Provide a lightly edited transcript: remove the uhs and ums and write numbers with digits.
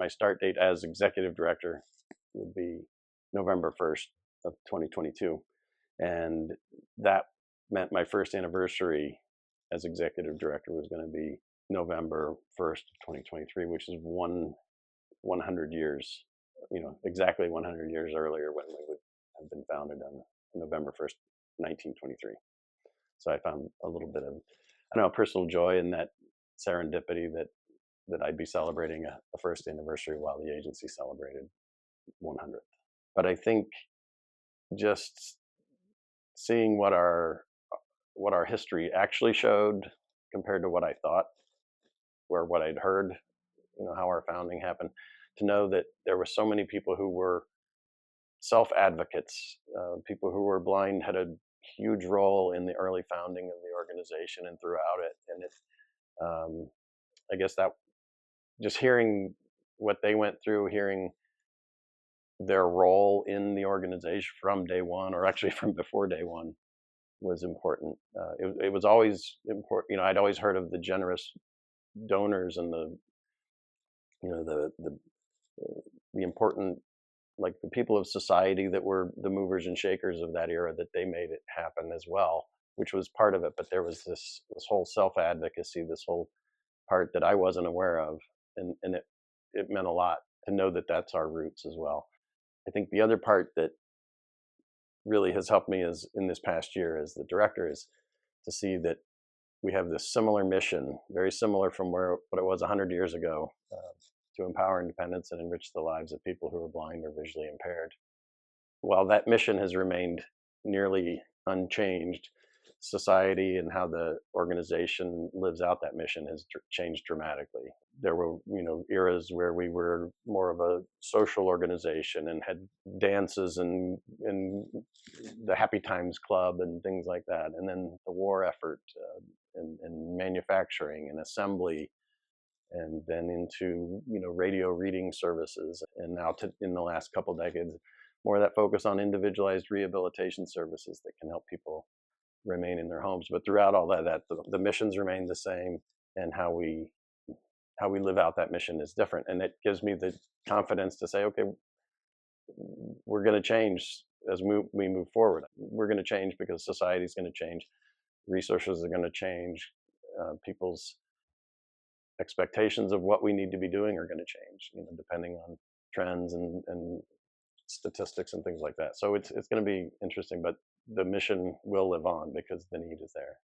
my start date as executive director would be November 1st of 2022. And that meant my first anniversary as executive director was going to be November 1st of 2023, which is 100 years, exactly 100 years earlier when we would have been founded on November 1st, 1923. So I found a little bit of, personal joy in that serendipity that I'd be celebrating a first anniversary while the agency celebrated 100th. But I think just seeing what our history actually showed compared to what I thought or what I'd heard, how our founding happened, to know that there were so many people who were self-advocates, people who were blind had a huge role in the early founding of the organization and throughout it. And I guess that just hearing what they went through, hearing their role in the organization from day one, or actually from before day one, was important. It was always important. I'd always heard of the generous donors and the important, like the people of society that were the movers and shakers of that era, that they made it happen as well, which was part of it. But there was this whole self-advocacy, this whole part that I wasn't aware of, and it meant a lot to know that that's our roots as well. I think the other part that really has helped me is in this past year as the director is to see that we have this similar mission, very similar from what it was 100 years ago, to empower independence and enrich the lives of people who are blind or visually impaired. While that mission has remained nearly unchanged, society and how the organization lives out that mission has changed dramatically. There were, eras where we were more of a social organization and had dances and the Happy Times Club and things like that. And then the war effort and manufacturing and assembly, and then into radio reading services, and now in the last couple decades, more of that focus on individualized rehabilitation services that can help people remain in their homes. But throughout all that the missions remain the same, and how we live out that mission is different. And it gives me the confidence to say, okay, we're going to change as we move forward. We're going to change because society is going to change, resources are going to change, people's expectations of what we need to be doing are going to change, depending on trends and statistics and things like that. So it's going to be interesting, but the mission will live on because the need is there.